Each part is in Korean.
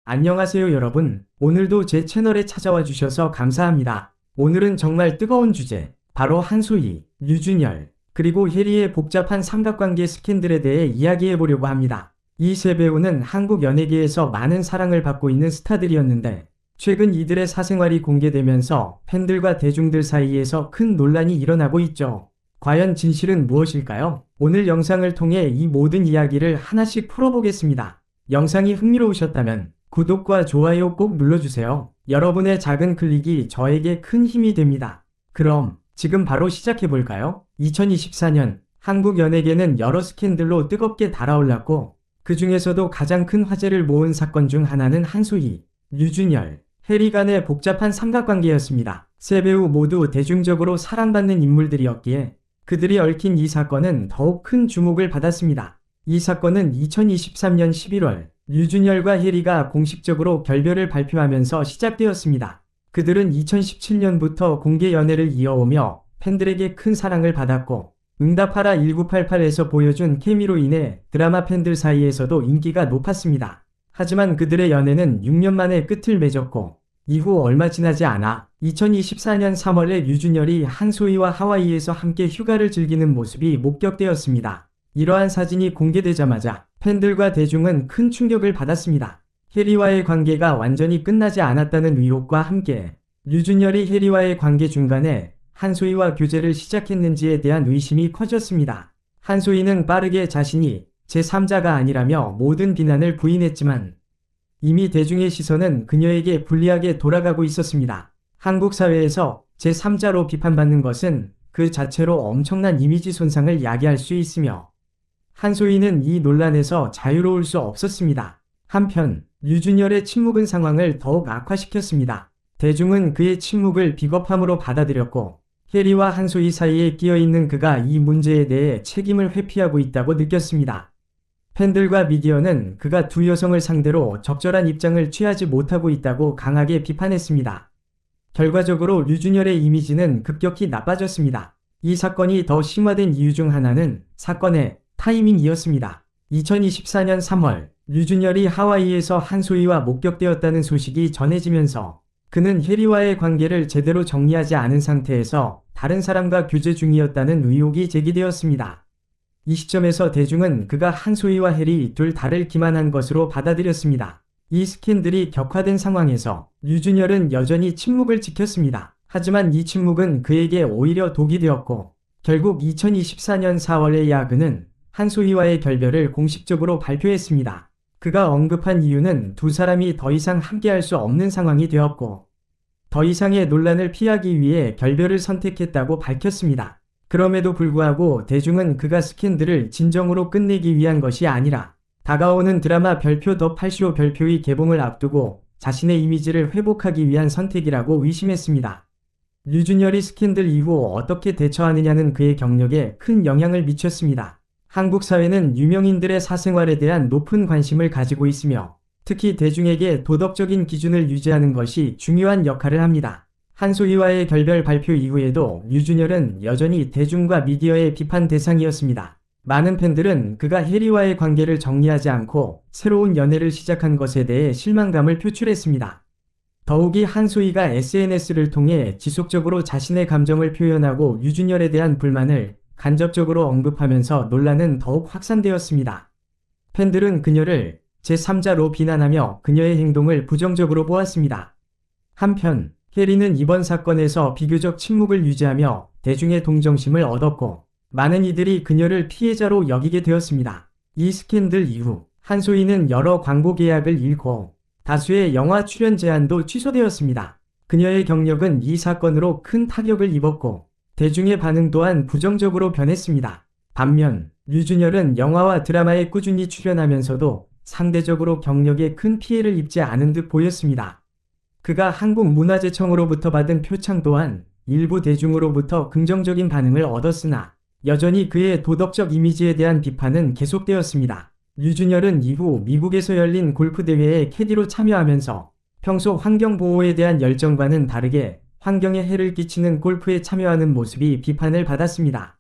안녕하세요 여러분. 오늘도 제 채널에 찾아와 주셔서 감사합니다. 오늘은 정말 뜨거운 주제, 바로 한소희, 류준열, 그리고 혜리의 복잡한 삼각관계 스캔들에 대해 이야기해 보려고 합니다. 이 세 배우는 한국 연예계에서 많은 사랑을 받고 있는 스타들이었는데 최근 이들의 사생활이 공개되면서 팬들과 대중들 사이에서 큰 논란이 일어나고 있죠. 과연 진실은 무엇일까요? 오늘 영상을 통해 이 모든 이야기를 하나씩 풀어보겠습니다. 영상이 흥미로우셨다면 구독과 좋아요 꼭 눌러주세요. 여러분의 작은 클릭이 저에게 큰 힘이 됩니다. 그럼 지금 바로 시작해볼까요? 2024년 한국 연예계는 여러 스캔들로 뜨겁게 달아올랐고 그 중에서도 가장 큰 화제를 모은 사건 중 하나는 한소희, 류준열, 혜리 간의 복잡한 삼각관계였습니다. 세 배우 모두 대중적으로 사랑받는 인물들이었기에 그들이 얽힌 이 사건은 더욱 큰 주목을 받았습니다. 이 사건은 2023년 11월 류준열과 혜리가 공식적으로 결별을 발표하면서 시작되었습니다. 그들은 2017년부터 공개 연애를 이어오며 팬들에게 큰 사랑을 받았고 응답하라 1988에서 보여준 케미로 인해 드라마 팬들 사이에서도 인기가 높았습니다. 하지만 그들의 연애는 6년 만에 끝을 맺었고 이후 얼마 지나지 않아 2024년 3월에 류준열이 한소희와 하와이에서 함께 휴가를 즐기는 모습이 목격되었습니다. 이러한 사진이 공개되자마자 팬들과 대중은 큰 충격을 받았습니다. 혜리와의 관계가 완전히 끝나지 않았다는 의혹과 함께 류준열이 혜리와의 관계 중간에 한소희와 교제를 시작했는지에 대한 의심이 커졌습니다. 한소희는 빠르게 자신이 제3자가 아니라며 모든 비난을 부인했지만 이미 대중의 시선은 그녀에게 불리하게 돌아가고 있었습니다. 한국 사회에서 제3자로 비판받는 것은 그 자체로 엄청난 이미지 손상을 야기할 수 있으며 한소희는 이 논란에서 자유로울 수 없었습니다. 한편 류준열의 침묵은 상황을 더욱 악화시켰습니다. 대중은 그의 침묵을 비겁함으로 받아들였고 혜리와 한소희 사이에 끼어있는 그가 이 문제에 대해 책임을 회피하고 있다고 느꼈습니다. 팬들과 미디어는 그가 두 여성을 상대로 적절한 입장을 취하지 못하고 있다고 강하게 비판했습니다. 결과적으로 류준열의 이미지는 급격히 나빠졌습니다. 이 사건이 더 심화된 이유 중 하나는 사건의 타이밍이었습니다. 2024년 3월 류준열이 하와이에서 한소희와 목격되었다는 소식이 전해지면서 그는 혜리와의 관계를 제대로 정리하지 않은 상태에서 다른 사람과 교제 중이었다는 의혹이 제기되었습니다. 이 시점에서 대중은 그가 한소희와 혜리 둘 다를 기만한 것으로 받아들였습니다. 이 스캔들이 격화된 상황에서 류준열은 여전히 침묵을 지켰습니다. 하지만 이 침묵은 그에게 오히려 독이 되었고 결국 2024년 4월에 야그는 한소희와의 결별을 공식적으로 발표했습니다. 그가 언급한 이유는 두 사람이 더 이상 함께할 수 없는 상황이 되었고 더 이상의 논란을 피하기 위해 결별을 선택했다고 밝혔습니다. 그럼에도 불구하고 대중은 그가 스캔들을 진정으로 끝내기 위한 것이 아니라 다가오는 드라마 별표 더 8쇼 별표의 개봉을 앞두고 자신의 이미지를 회복하기 위한 선택이라고 의심했습니다. 류준열이 스캔들 이후 어떻게 대처하느냐는 그의 경력에 큰 영향을 미쳤습니다. 한국 사회는 유명인들의 사생활에 대한 높은 관심을 가지고 있으며 특히 대중에게 도덕적인 기준을 유지하는 것이 중요한 역할을 합니다. 한소희와의 결별 발표 이후에도 류준열은 여전히 대중과 미디어의 비판 대상이었습니다. 많은 팬들은 그가 혜리와의 관계를 정리하지 않고 새로운 연애를 시작한 것에 대해 실망감을 표출했습니다. 더욱이 한소희가 SNS를 통해 지속적으로 자신의 감정을 표현하고 류준열에 대한 불만을 간접적으로 언급하면서 논란은 더욱 확산되었습니다. 팬들은 그녀를 제3자로 비난하며 그녀의 행동을 부정적으로 보았습니다. 한편 혜리는 이번 사건에서 비교적 침묵을 유지하며 대중의 동정심을 얻었고 많은 이들이 그녀를 피해자로 여기게 되었습니다. 이 스캔들 이후 한소희는 여러 광고 계약을 잃고 다수의 영화 출연 제안도 취소되었습니다. 그녀의 경력은 이 사건으로 큰 타격을 입었고 대중의 반응 또한 부정적으로 변했습니다. 반면 류준열은 영화와 드라마에 꾸준히 출연하면서도 상대적으로 경력에 큰 피해를 입지 않은 듯 보였습니다. 그가 한국문화재청으로부터 받은 표창 또한 일부 대중으로부터 긍정적인 반응을 얻었으나 여전히 그의 도덕적 이미지에 대한 비판은 계속되었습니다. 류준열은 이후 미국에서 열린 골프 대회에 캐디로 참여하면서 평소 환경보호에 대한 열정과는 다르게 환경에 해를 끼치는 골프에 참여하는 모습이 비판을 받았습니다.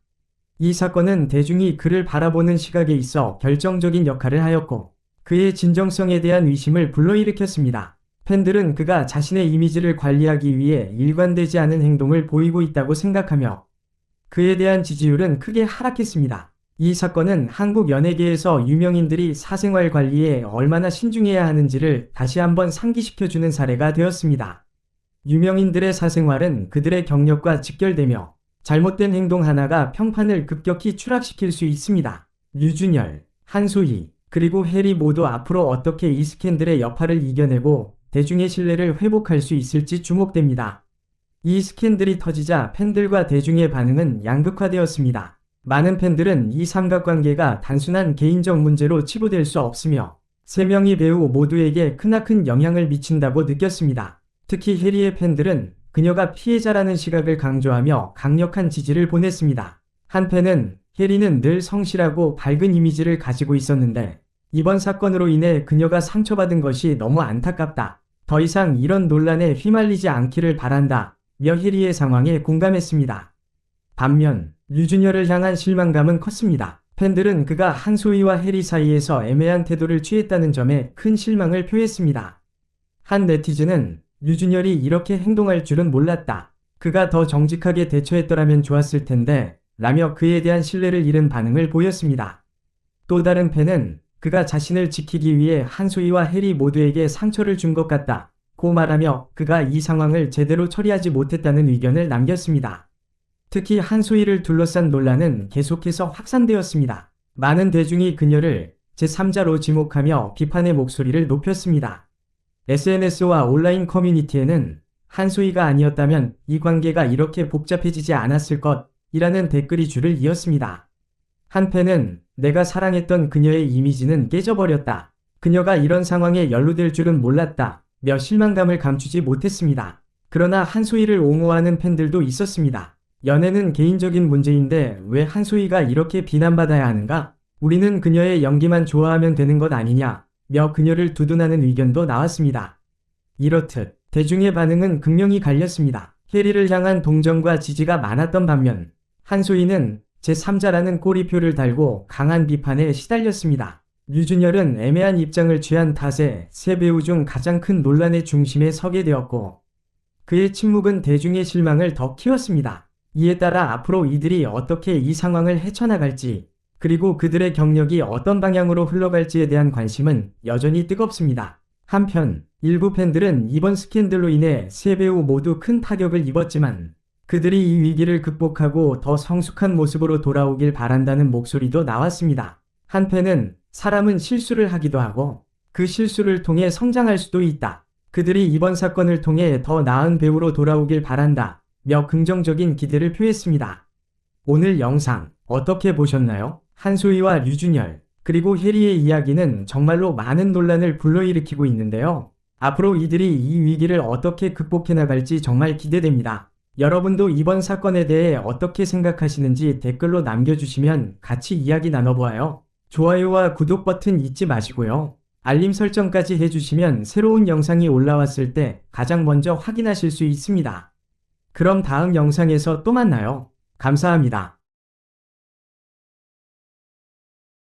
이 사건은 대중이 그를 바라보는 시각에 있어 결정적인 역할을 하였고 그의 진정성에 대한 의심을 불러일으켰습니다. 팬들은 그가 자신의 이미지를 관리하기 위해 일관되지 않은 행동을 보이고 있다고 생각하며 그에 대한 지지율은 크게 하락했습니다. 이 사건은 한국 연예계에서 유명인들이 사생활 관리에 얼마나 신중해야 하는지를 다시 한번 상기시켜주는 사례가 되었습니다. 유명인들의 사생활은 그들의 경력과 직결되며 잘못된 행동 하나가 평판을 급격히 추락시킬 수 있습니다. 류준열, 한소희, 그리고 해리 모두 앞으로 어떻게 이 스캔들의 여파를 이겨내고 대중의 신뢰를 회복할 수 있을지 주목됩니다. 이 스캔들이 터지자 팬들과 대중의 반응은 양극화되었습니다. 많은 팬들은 이 삼각관계가 단순한 개인적 문제로 치부될 수 없으며 세 명의 배우 모두에게 크나큰 영향을 미친다고 느꼈습니다. 특히 해리의 팬들은 그녀가 피해자라는 시각을 강조하며 강력한 지지를 보냈습니다. 한 팬은 해리는 늘 성실하고 밝은 이미지를 가지고 있었는데 이번 사건으로 인해 그녀가 상처받은 것이 너무 안타깝다. 더 이상 이런 논란에 휘말리지 않기를 바란다. 며 해리의 상황에 공감했습니다. 반면 류준열을 향한 실망감은 컸습니다. 팬들은 그가 한소희와 해리 사이에서 애매한 태도를 취했다는 점에 큰 실망을 표했습니다. 한 네티즌은 류준열이 이렇게 행동할 줄은 몰랐다. 그가 더 정직하게 대처했더라면 좋았을 텐데 라며 그에 대한 신뢰를 잃은 반응을 보였습니다. 또 다른 팬은 그가 자신을 지키기 위해 한소희와 해리 모두에게 상처를 준 것 같다 고 말하며 그가 이 상황을 제대로 처리하지 못했다는 의견을 남겼습니다. 특히 한소희를 둘러싼 논란은 계속해서 확산되었습니다. 많은 대중이 그녀를 제3자로 지목하며 비판의 목소리를 높였습니다. SNS와 온라인 커뮤니티에는 한소희가 아니었다면 이 관계가 이렇게 복잡해지지 않았을 것이라는 댓글이 줄을 이었습니다. 한 팬은 내가 사랑했던 그녀의 이미지는 깨져버렸다. 그녀가 이런 상황에 연루될 줄은 몰랐다. 며 실망감을 감추지 못했습니다. 그러나 한소희를 옹호하는 팬들도 있었습니다. 연애는 개인적인 문제인데 왜 한소희가 이렇게 비난받아야 하는가? 우리는 그녀의 연기만 좋아하면 되는 것 아니냐? 며 그녀를 두둔하는 의견도 나왔습니다. 이렇듯 대중의 반응은 극명히 갈렸습니다. 해리를 향한 동정과 지지가 많았던 반면 한소희는 제3자라는 꼬리표를 달고 강한 비판에 시달렸습니다. 류준열은 애매한 입장을 취한 탓에 세 배우 중 가장 큰 논란의 중심에 서게 되었고 그의 침묵은 대중의 실망을 더 키웠습니다. 이에 따라 앞으로 이들이 어떻게 이 상황을 헤쳐나갈지 그리고 그들의 경력이 어떤 방향으로 흘러갈지에 대한 관심은 여전히 뜨겁습니다. 한편 일부 팬들은 이번 스캔들로 인해 세 배우 모두 큰 타격을 입었지만 그들이 이 위기를 극복하고 더 성숙한 모습으로 돌아오길 바란다는 목소리도 나왔습니다. 한 팬은 사람은 실수를 하기도 하고 그 실수를 통해 성장할 수도 있다. 그들이 이번 사건을 통해 더 나은 배우로 돌아오길 바란다. 며 긍정적인 기대를 표했습니다. 오늘 영상 어떻게 보셨나요? 한소희와 류준열 그리고 해리의 이야기는 정말로 많은 논란을 불러일으키고 있는데요. 앞으로 이들이 이 위기를 어떻게 극복해 나갈지 정말 기대됩니다. 여러분도 이번 사건에 대해 어떻게 생각하시는지 댓글로 남겨주시면 같이 이야기 나눠보아요. 좋아요와 구독 버튼 잊지 마시고요. 알림 설정까지 해주시면 새로운 영상이 올라왔을 때 가장 먼저 확인하실 수 있습니다. 그럼 다음 영상에서 또 만나요. 감사합니다.